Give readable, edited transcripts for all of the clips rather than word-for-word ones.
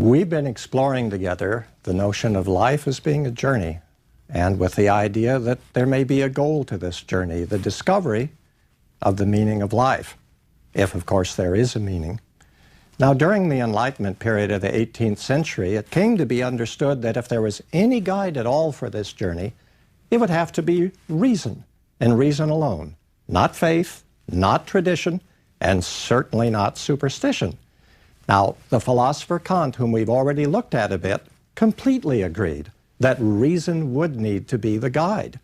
We've been exploring together the notion of life as being a journey, and with the idea that there may be a goal to this journey, the discovery of the meaning of life, if of course there is a meaning. Now, during the Enlightenment period of the 18th century, it came to be understood that if there was any guide at all for this journey, it would have to be reason, and reason alone. Not faith, not tradition, and certainly not superstition. Now, the philosopher Kant, whom we've already looked at a bit, completely agreed that reason would need to be the guide.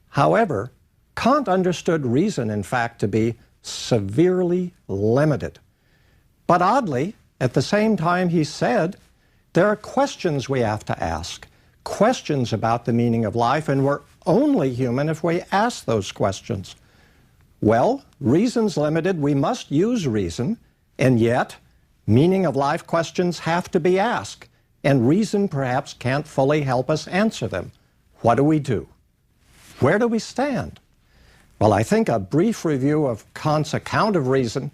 However, Kant understood reason, in fact, to be severely limited. But oddly, at the same time, he said, there are questions we have to ask, questions about the meaning of life, and we're only human if we ask those questions. Well, reason's limited, we must use reason, and yet meaning of life questions have to be asked, and reason perhaps can't fully help us answer them. What do we do? Where do we stand? Well, I think a brief review of Kant's account of reason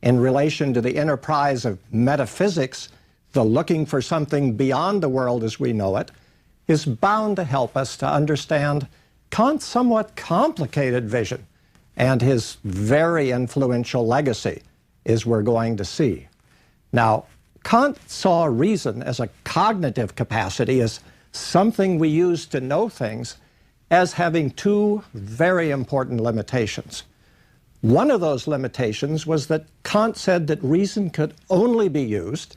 in relation to the enterprise of metaphysics, the looking for something beyond the world as we know it, is bound to help us to understand Kant's somewhat complicated vision and his very influential legacy, as we're going to see. Now, Kant saw reason as a cognitive capacity, as something we use to know things, as having two very important limitations. One of those limitations was that Kant said that reason could only be used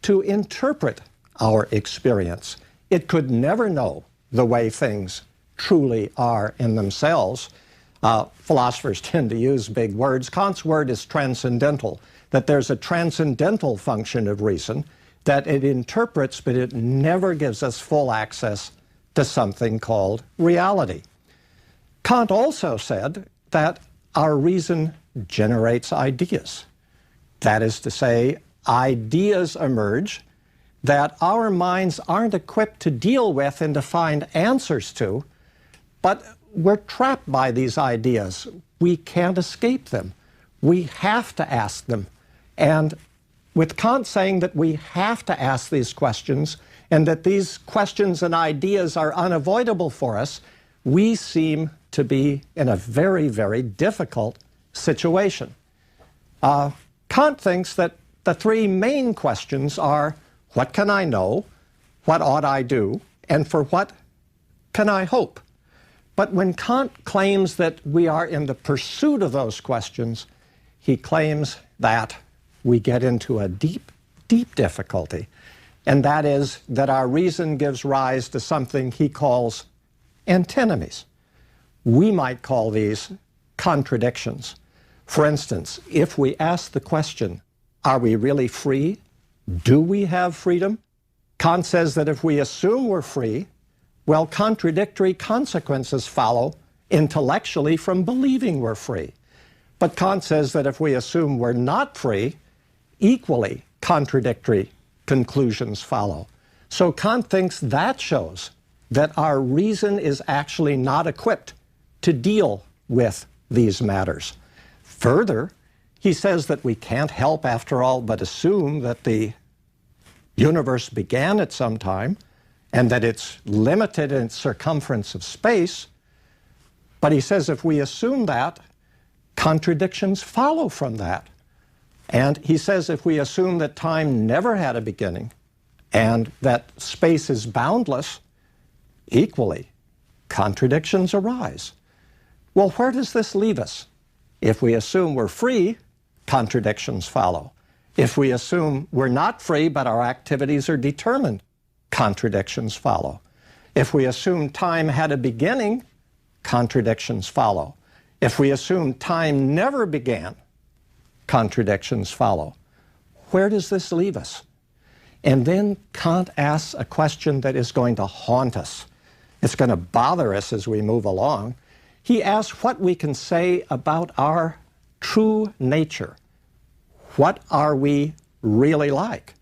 to interpret our experience. It could never know the way things truly are in themselves. Philosophers tend to use big words. Kant's word is transcendental, that there's a transcendental function of reason, that it interprets, but it never gives us full access to something called reality. Kant also said that our reason generates ideas. That is to say, ideas emerge that our minds aren't equipped to deal with and to find answers to, but we're trapped by these ideas. We can't escape them. We have to ask them. And with Kant saying that we have to ask these questions and that these questions and ideas are unavoidable for us, we seem to be in a very, very difficult situation. Kant thinks that the three main questions are, what can I know, what ought I do, and for what can I hope? But when Kant claims that we are in the pursuit of those questions, he claims that we get into a deep, deep difficulty. And that is that our reason gives rise to something he calls antinomies. We might call these contradictions. For instance, if we ask the question, are we really free? Do we have freedom? Kant says that if we assume we're free, well, contradictory consequences follow intellectually from believing we're free. But Kant says that if we assume we're not free, equally contradictory conclusions follow. So Kant thinks that shows that our reason is actually not equipped to deal with these matters. Further, he says that we can't help, after all, but assume that the universe began at some time and that it's limited in its circumference of space. But he says if we assume that, contradictions follow from that. And he says if we assume that time never had a beginning and that space is boundless, equally, contradictions arise. Well, where does this leave us? If we assume we're free, contradictions follow. If we assume we're not free but our activities are determined, contradictions follow. If we assume time had a beginning, contradictions follow. If we assume time never began, contradictions follow. Where does this leave us? And then Kant asks a question that is going to haunt us. It's going to bother us as we move along. He asks what we can say about our true nature. What are we really like?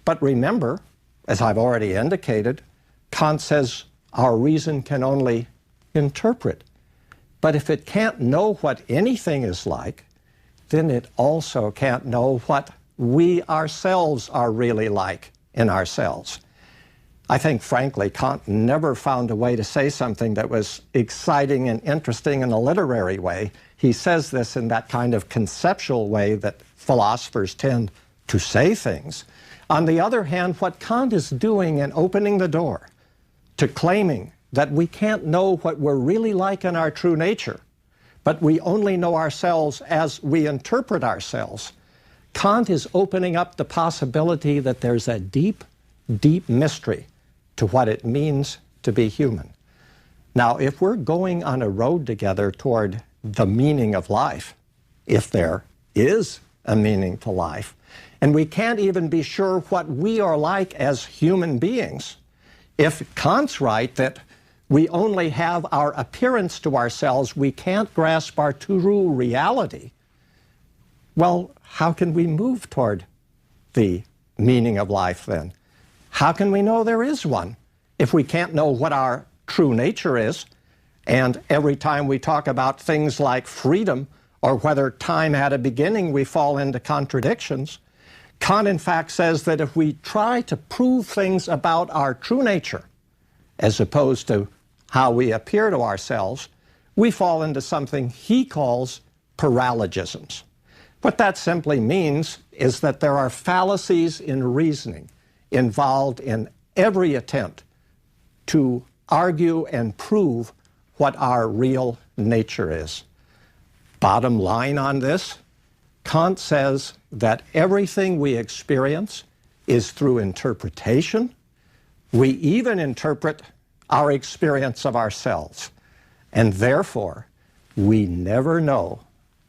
But remember, as I've already indicated, Kant says our reason can only interpret. But if it can't know what anything is like, then it also can't know what we ourselves are really like in ourselves. I think, frankly, Kant never found a way to say something that was exciting and interesting in a literary way. He says this in that kind of conceptual way that philosophers tend to say things. On the other hand, what Kant is doing in opening the door to claiming that we can't know what we're really like in our true nature, but we only know ourselves as we interpret ourselves, Kant is opening up the possibility that there's a deep, deep mystery to what it means to be human. Now, if we're going on a road together toward the meaning of life, if there is a meaning to life, and we can't even be sure what we are like as human beings, if Kant's right that we only have our appearance to ourselves, we can't grasp our true reality, well, how can we move toward the meaning of life then? How can we know there is one if we can't know what our true nature is? And every time we talk about things like freedom or whether time had a beginning, we fall into contradictions. Kant, in fact, says that if we try to prove things about our true nature, as opposed to how we appear to ourselves, we fall into something he calls paralogisms. What that simply means is that there are fallacies in reasoning involved in every attempt to argue and prove what our real nature is. Bottom line on this, Kant says that everything we experience is through interpretation. We even interpret our experience of ourselves, and therefore we never know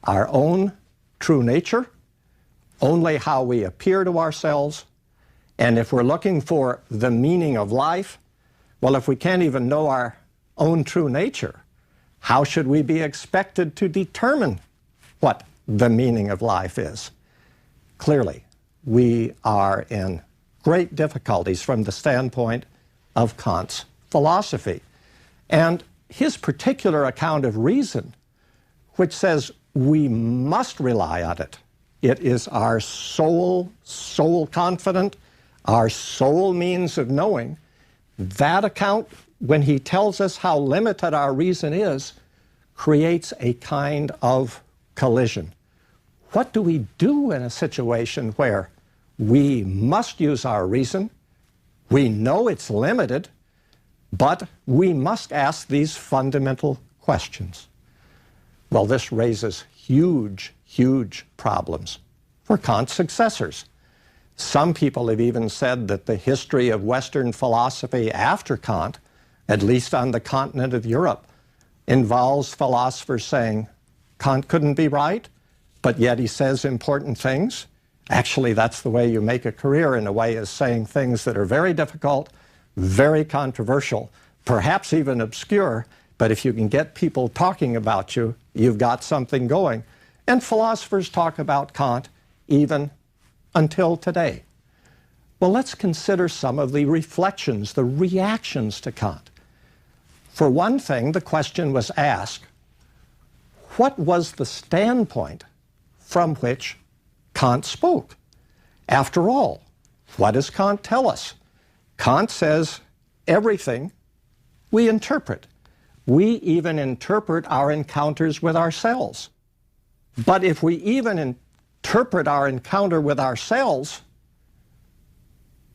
our own true nature, only how we appear to ourselves. And if we're looking for the meaning of life, well, if we can't even know our own true nature, how should we be expected to determine what the meaning of life is? Clearly, we are in great difficulties from the standpoint of Kant's philosophy. And his particular account of reason, which says we must rely on it. It is our sole confident, our sole means of knowing. That account, when he tells us how limited our reason is, creates a kind of collision. What do we do in a situation where we must use our reason? We know it's limited, but we must ask these fundamental questions. Well, this raises huge, huge problems for Kant's successors. Some people have even said that the history of Western philosophy after Kant, at least on the continent of Europe, involves philosophers saying, Kant couldn't be right, but yet he says important things. Actually, that's the way you make a career, in a way, is saying things that are very difficult, very controversial, perhaps even obscure, but if you can get people talking about you, you've got something going. And philosophers talk about Kant even until today. Well, let's consider some of the reflections, the reactions to Kant. For one thing, the question was asked, what was the standpoint from which Kant spoke? After all, what does Kant tell us? Kant says everything we interpret. We even interpret our encounters with ourselves. But if we even interpret our encounter with ourselves,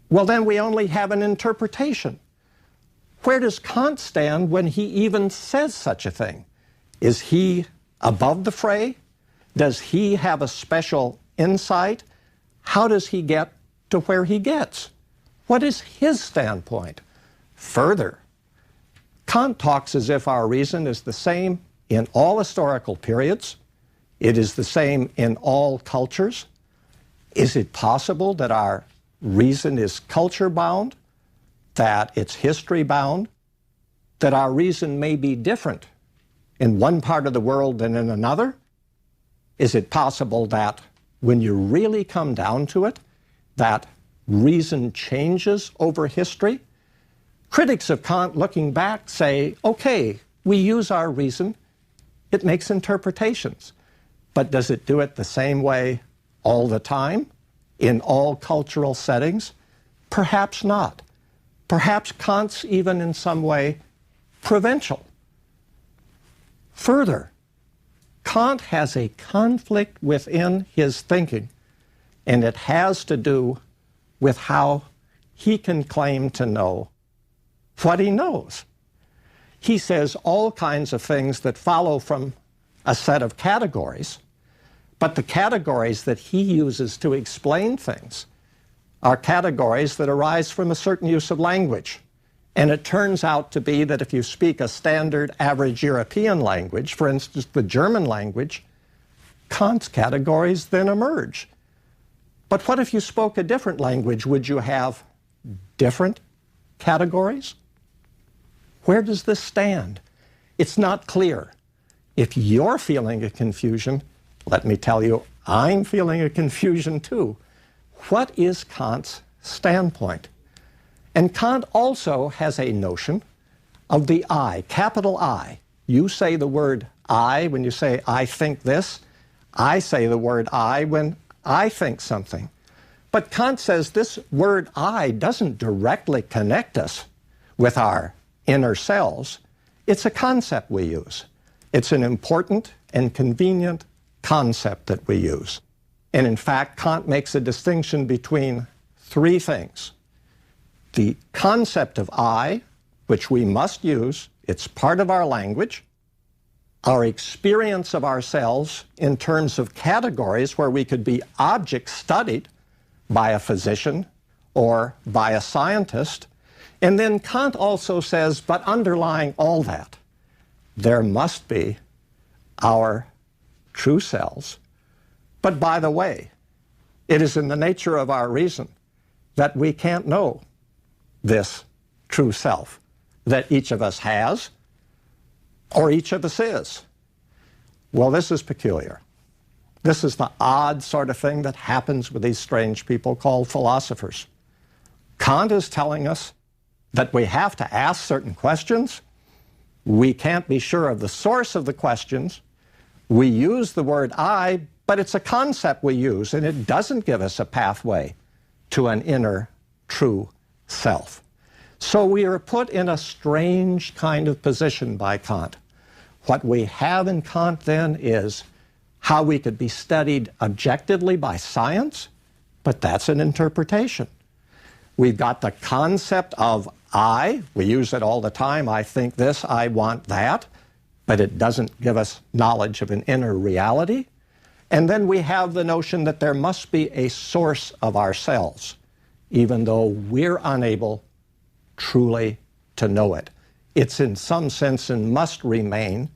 well, then we only have an interpretation. Where does Kant stand when he even says such a thing? Is he above the fray? Does he have a special insight? How does he get to where he gets? What is his standpoint? Further, Kant talks as if our reason is the same in all historical periods. It is the same in all cultures. Is it possible that our reason is culture-bound, that it's history-bound, that our reason may be different in one part of the world than in another? Is it possible that when you really come down to it, that reason changes over history? Critics of Kant looking back say, okay, we use our reason, it makes interpretations, but does it do it the same way all the time, in all cultural settings? Perhaps not. Perhaps Kant's even in some way provincial. Further, Kant has a conflict within his thinking, and it has to do with how he can claim to know what he knows. He says all kinds of things that follow from a set of categories, but the categories that he uses to explain things are categories that arise from a certain use of language. And it turns out to be that if you speak a standard average European language, for instance, the German language, Kant's categories then emerge. But what if you spoke a different language? Would you have different categories? Where does this stand? It's not clear. If you're feeling a confusion, let me tell you, I'm feeling a confusion too. What is Kant's standpoint? And Kant also has a notion of the I, capital I. You say the word I when you say, I think this. I say the word I when I think something. But Kant says this word I doesn't directly connect us with our inner selves. It's a concept we use. It's an important and convenient concept that we use. And in fact, Kant makes a distinction between three things. The concept of I, which we must use, it's part of our language. Our experience of ourselves in terms of categories where we could be objects studied by a physician or by a scientist. And then Kant also says, but underlying all that, there must be our true selves. But by the way, it is in the nature of our reason that we can't know this true self that each of us has or each of us is. Well, this is peculiar. This is the odd sort of thing that happens with these strange people called philosophers. Kant is telling us that we have to ask certain questions. We can't be sure of the source of the questions. We use the word I, but it's a concept we use, and it doesn't give us a pathway to an inner true self. So we are put in a strange kind of position by Kant. What we have in Kant then is how we could be studied objectively by science, but that's an interpretation. We've got the concept of I. We use it all the time. I think this, I want that, but it doesn't give us knowledge of an inner reality. And then we have the notion that there must be a source of ourselves, even though we're unable truly to know it. It's in some sense and must remain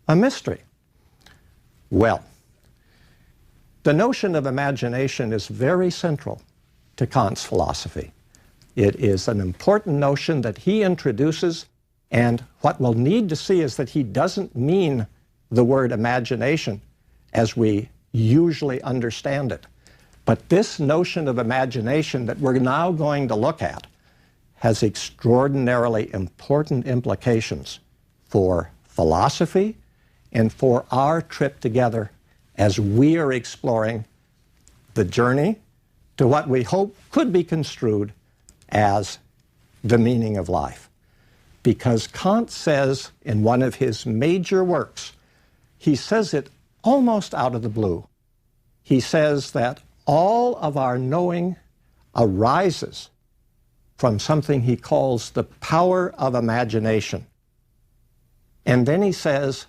a mystery. Well, the notion of imagination is very central to Kant's philosophy. It is an important notion that he introduces, and what we'll need to see is that he doesn't mean the word imagination as we usually understand it. But this notion of imagination that we're now going to look at has extraordinarily important implications for philosophy and for our trip together as we are exploring the journey to what we hope could be construed as the meaning of life. Because Kant says in one of his major works, he says it almost out of the blue. He says that all of our knowing arises from something he calls the power of imagination. And then he says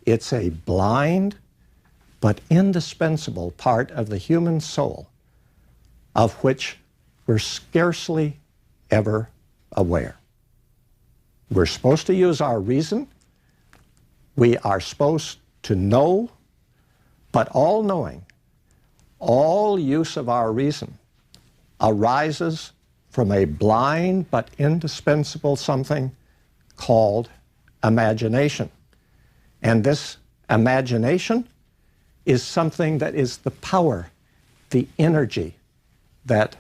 it's a blind but indispensable part of the human soul of which we're scarcely ever aware. We're supposed to use our reason. We are supposed to know, but all knowing, all use of our reason arises from a blind but indispensable something called imagination. And this imagination is something that is the power, the energy that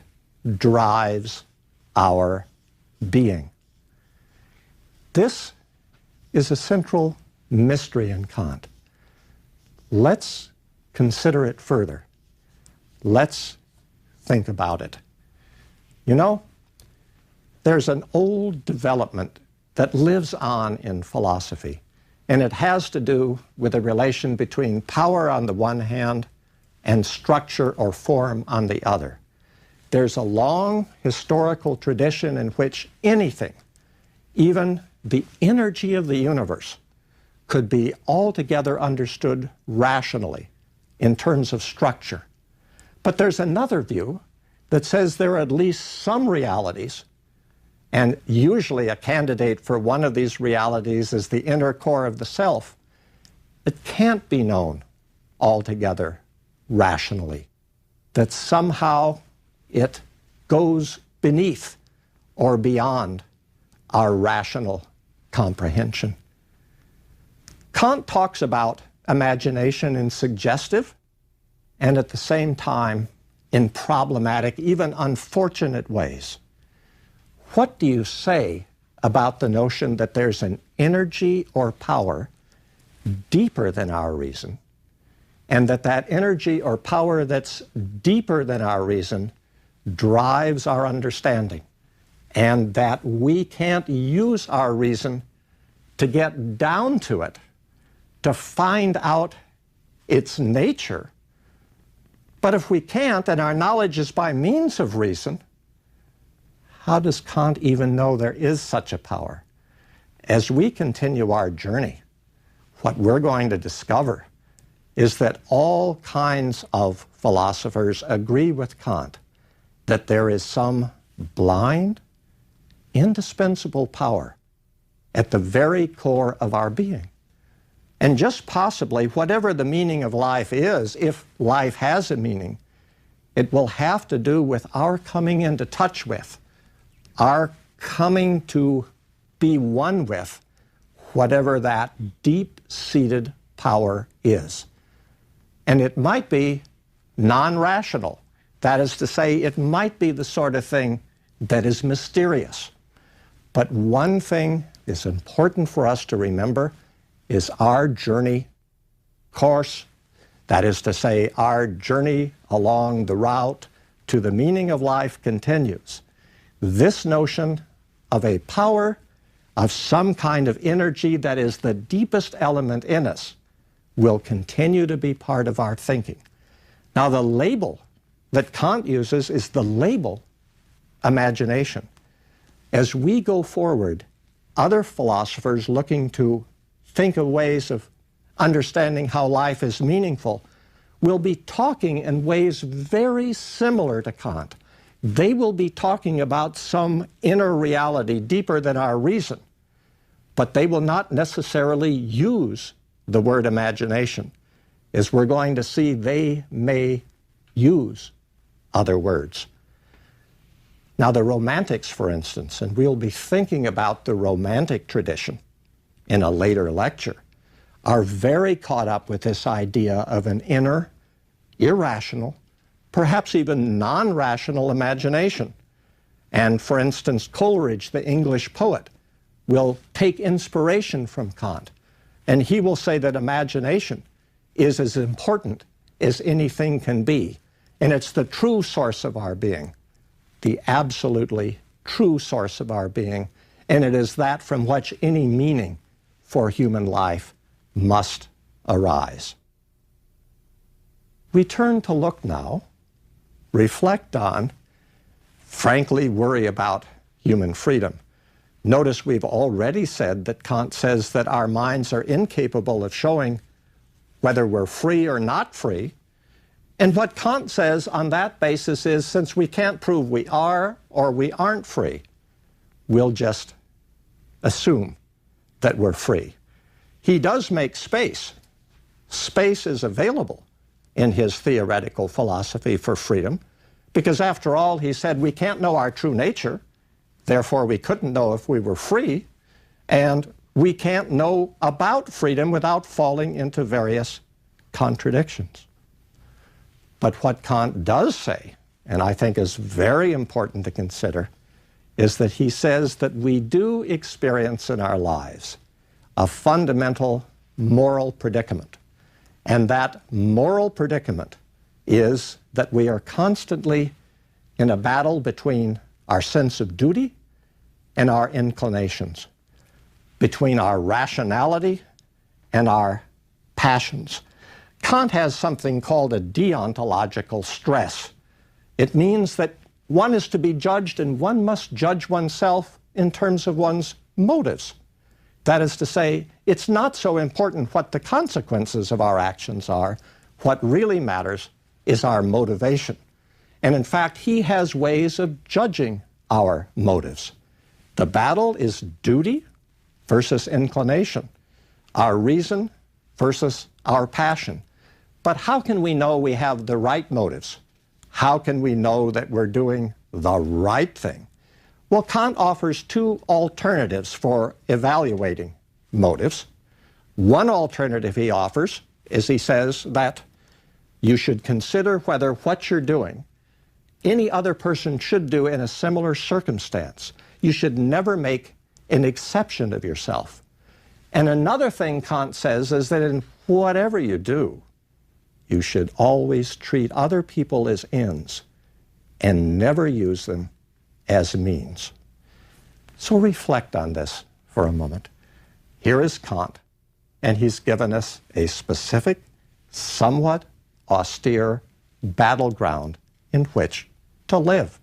drives our being. This is a central mystery in Kant. Let's consider it further. Let's think about it. You know, there's an old development that lives on in philosophy, and it has to do with the relation between power on the one hand and structure or form on the other. There's a long historical tradition in which anything, even the energy of the universe, could be altogether understood rationally in terms of structure. But there's another view that says there are at least some realities, and usually a candidate for one of these realities is the inner core of the self, that can't be known altogether rationally, that somehow it goes beneath or beyond our rational comprehension. Kant talks about imagination in suggestive and at the same time in problematic, even unfortunate ways. What do you say about the notion that there's an energy or power deeper than our reason, and that that energy or power that's deeper than our reason drives our understanding, and that we can't use our reason to get down to it, to find out its nature? But if we can't, and our knowledge is by means of reason, how does Kant even know there is such a power? As we continue our journey, what we're going to discover is that all kinds of philosophers agree with Kant that there is some blind, indispensable power at the very core of our being. And just possibly, whatever the meaning of life is, if life has a meaning, it will have to do with our coming into touch with, our coming to be one with whatever that deep-seated power is. And it might be non-rational. That is to say, it might be the sort of thing that is mysterious. But one thing is important for us to remember is our journey course, that is to say, our journey along the route to the meaning of life continues. This notion of a power, of some kind of energy that is the deepest element in us, will continue to be part of our thinking. Now, the label that Kant uses is the label imagination. As we go forward, other philosophers looking to think of ways of understanding how life is meaningful will be talking in ways very similar to Kant. They will be talking about some inner reality deeper than our reason, but they will not necessarily use the word imagination. As we're going to see, they may use other words. Now, the Romantics, for instance, and we'll be thinking about the Romantic tradition in a later lecture, are very caught up with this idea of an inner, irrational, perhaps even non-rational imagination. And for instance, Coleridge, the English poet, will take inspiration from Kant, and he will say that imagination is as important as anything can be, and it's the true source of our being, the absolutely true source of our being, and it is that from which any meaning for human life must arise. We turn to look now, reflect on, frankly worry about human freedom. Notice we've already said that Kant says that our minds are incapable of showing whether we're free or not free. And what Kant says on that basis is, since we can't prove we are or we aren't free, we'll just assume that we're free. He does make space. Space is available in his theoretical philosophy for freedom, because after all, he said, we can't know our true nature, therefore we couldn't know if we were free, and we can't know about freedom without falling into various contradictions. But what Kant does say, and I think is very important to consider, is that he says that we do experience in our lives a fundamental moral predicament. And that moral predicament is that we are constantly in a battle between our sense of duty, and our inclinations, between our rationality and our passions. Kant has something called a deontological stress. It means that one is to be judged, and one must judge oneself in terms of one's motives. That is to say, it's not so important what the consequences of our actions are. What really matters is our motivation. And in fact, he has ways of judging our motives. The battle is duty versus inclination, our reason versus our passion. But how can we know we have the right motives? How can we know that we're doing the right thing? Well, Kant offers two alternatives for evaluating motives. One alternative he offers is he says that you should consider whether what you're doing any other person should do in a similar circumstance. You should never make an exception of yourself. And another thing Kant says is that in whatever you do, you should always treat other people as ends and never use them as means. So reflect on this for a moment. Here is Kant, and he's given us a specific, somewhat austere battleground in which to live.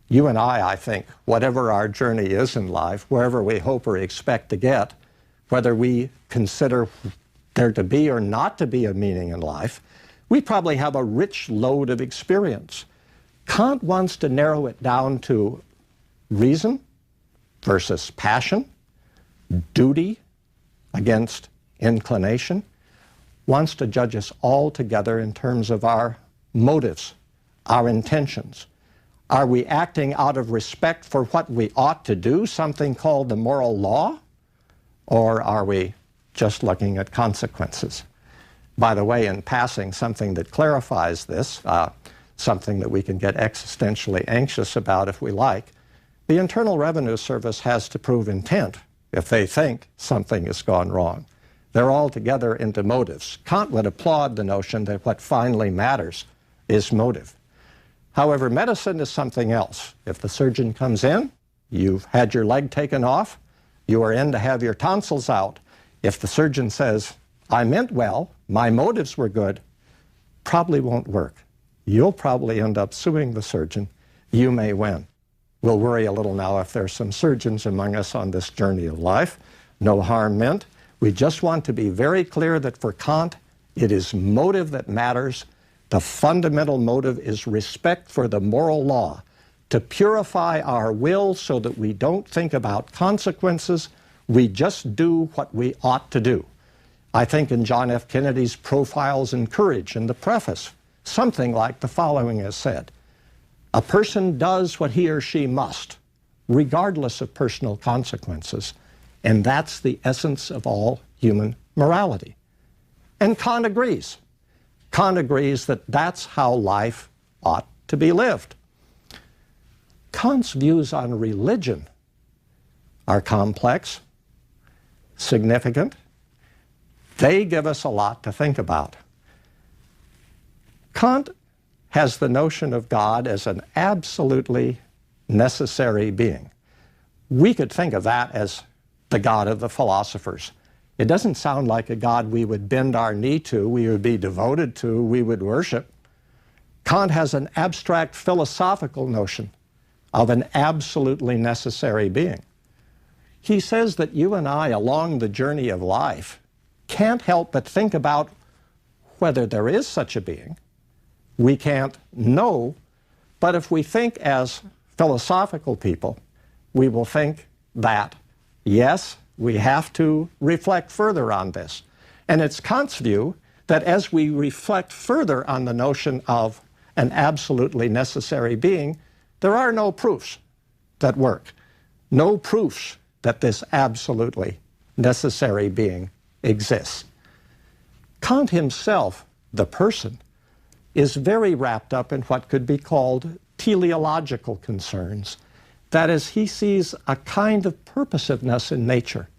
You and I think, whatever our journey is in life, wherever we hope or expect to get, whether we consider there to be or not to be a meaning in life, we probably have a rich load of experience. Kant wants to narrow it down to reason versus passion, duty against inclination, wants to judge us all together in terms of our motives, our intentions. Are we acting out of respect for what we ought to do, something called the moral law? Or are we just looking at consequences? By the way, in passing, something that clarifies this, something that we can get existentially anxious about if we like, the Internal Revenue Service has to prove intent if they think something has gone wrong. They're all together into motives. Kant would applaud the notion that what finally matters is motive. However, medicine is something else. If the surgeon comes in, you've had your leg taken off, you are in to have your tonsils out. If the surgeon says, I meant well, my motives were good, probably won't work. You'll probably end up suing the surgeon. You may win. We'll worry a little now if there's some surgeons among us on this journey of life. No harm meant. We just want to be very clear that for Kant, it is motive that matters. The fundamental motive is respect for the moral law, to purify our will so that we don't think about consequences. We just do what we ought to do. I think in John F. Kennedy's Profiles in Courage, in the preface, something like the following is said. A person does what he or she must, regardless of personal consequences, and that's the essence of all human morality. And Kant agrees. Kant agrees that that's how life ought to be lived. Kant's views on religion are complex, significant. They give us a lot to think about. Kant has the notion of God as an absolutely necessary being. We could think of that as the God of the philosophers. It doesn't sound like a God we would bend our knee to, we would be devoted to, we would worship. Kant has an abstract philosophical notion of an absolutely necessary being. He says that you and I, along the journey of life, can't help but think about whether there is such a being. We can't know, but if we think as philosophical people, we will think that, yes, we have to reflect further on this. And it's Kant's view that as we reflect further on the notion of an absolutely necessary being, there are no proofs that work, no proofs that this absolutely necessary being exists. Kant himself, the person, is very wrapped up in what could be called teleological concerns. That is, he sees a kind of purposiveness in nature.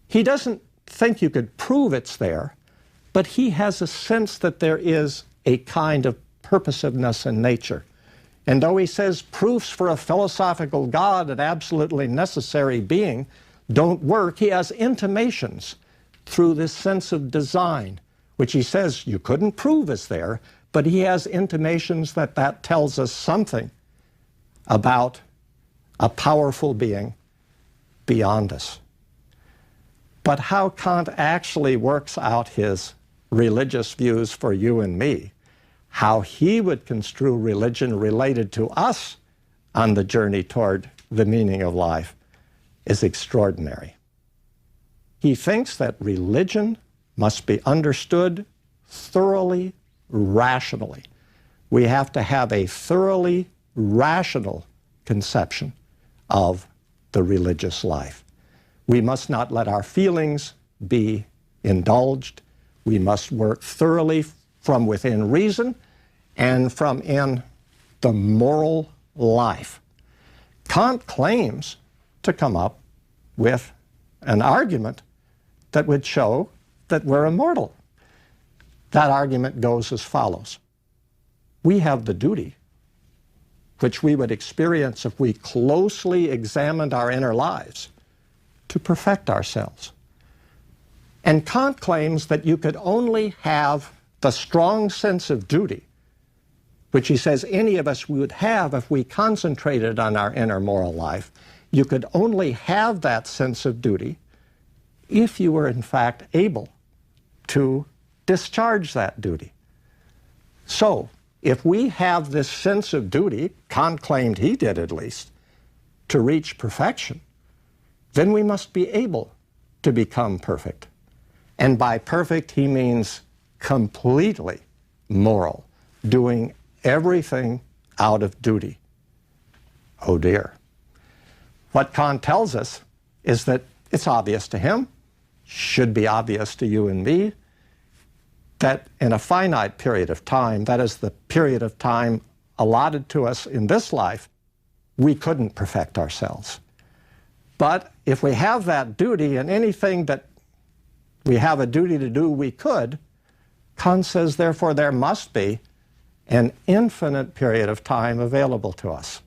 He doesn't think you could prove it's there, but he has a sense that there is a kind of purposiveness in nature. And though he says proofs for a philosophical God, an absolutely necessary being, don't work, he has intimations through this sense of design, which he says you couldn't prove is there, but he has intimations that that tells us something about a powerful being beyond us. But how Kant actually works out his religious views for you and me, how he would construe religion related to us on the journey toward the meaning of life, is extraordinary. He thinks that religion must be understood thoroughly, rationally. We have to have a thoroughly rational conception of the religious life. We must not let our feelings be indulged. We must work thoroughly from within reason and from in the moral life. Kant claims to come up with an argument that would show that we're immortal. That argument goes as follows. We have the duty, which we would experience if we closely examined our inner lives, to perfect ourselves. And Kant claims that you could only have the strong sense of duty, which he says any of us would have if we concentrated on our inner moral life. You could only have that sense of duty if you were in fact able to discharge that duty. So, if we have this sense of duty, Kant claimed he did at least, to reach perfection, then we must be able to become perfect. And by perfect, he means completely moral, doing everything out of duty. Oh dear. What Kant tells us is that it's obvious to him, should be obvious to you and me, that in a finite period of time, that is the period of time allotted to us in this life, we couldn't perfect ourselves. But if we have that duty, and anything that we have a duty to do, we could, Kant says, therefore, there must be an infinite period of time available to us.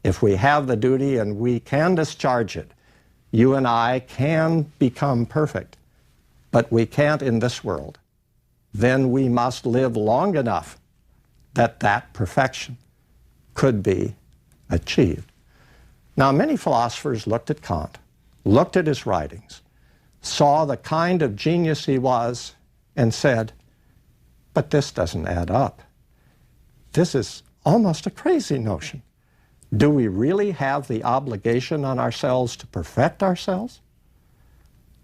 If we have the duty and we can discharge it, you and I can become perfect, but we can't in this world. Then we must live long enough that that perfection could be achieved. Now, many philosophers looked at Kant, looked at his writings, saw the kind of genius he was, and said, but this doesn't add up. This is almost a crazy notion. Do we really have the obligation on ourselves to perfect ourselves?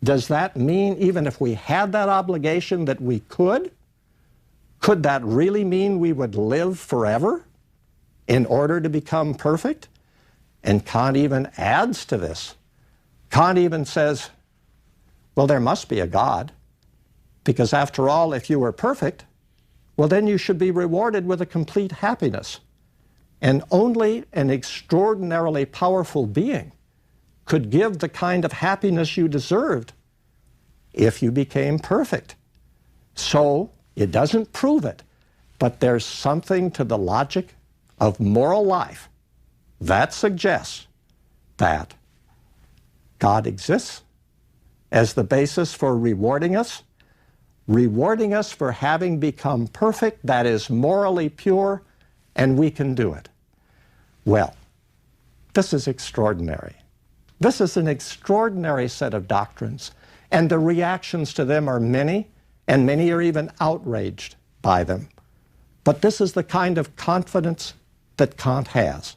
Does that mean, even if we had that obligation, that we could? Could that really mean we would live forever in order to become perfect? And Kant even adds to this. Kant even says, well, there must be a God, because after all, if you were perfect, well, then you should be rewarded with a complete happiness. And only an extraordinarily powerful being could give the kind of happiness you deserved if you became perfect. So it doesn't prove it, but there's something to the logic of moral life that suggests that God exists as the basis for rewarding us for having become perfect, that is morally pure, and we can do it. Well, this is extraordinary. This is an extraordinary set of doctrines, and the reactions to them are many, and many are even outraged by them. But this is the kind of confidence that Kant has.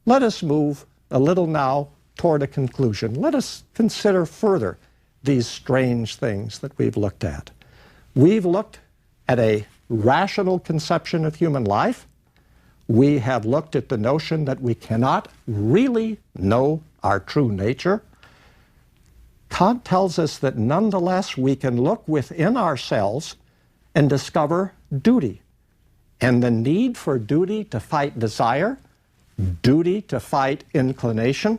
Let us move a little now toward a conclusion. Let us consider further these strange things that we've looked at. We've looked at a rational conception of human life. We have looked at the notion that we cannot really know our true nature. Kant tells us that nonetheless we can look within ourselves and discover duty, and the need for duty to fight desire, duty to fight inclination,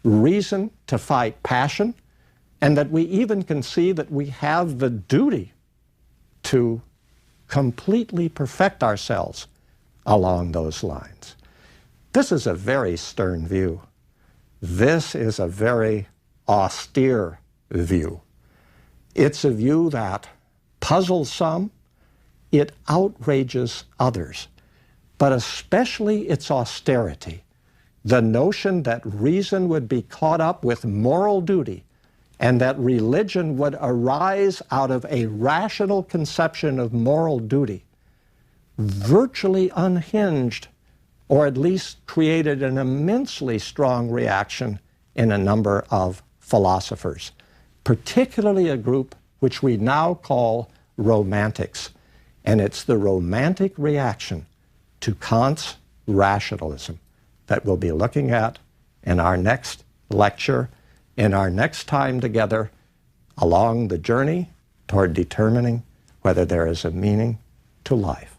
reason to fight passion, and that we even can see that we have the duty to completely perfect ourselves along those lines. This is a very stern view. This is a very austere view. It's a view that puzzles some, it outrages others, but especially its austerity, the notion that reason would be caught up with moral duty and that religion would arise out of a rational conception of moral duty, virtually unhinged, or at least created an immensely strong reaction in a number of philosophers, particularly a group which we now call romantics. And it's the romantic reaction to Kant's rationalism that we'll be looking at in our next lecture, in our next time together, along the journey toward determining whether there is a meaning to life.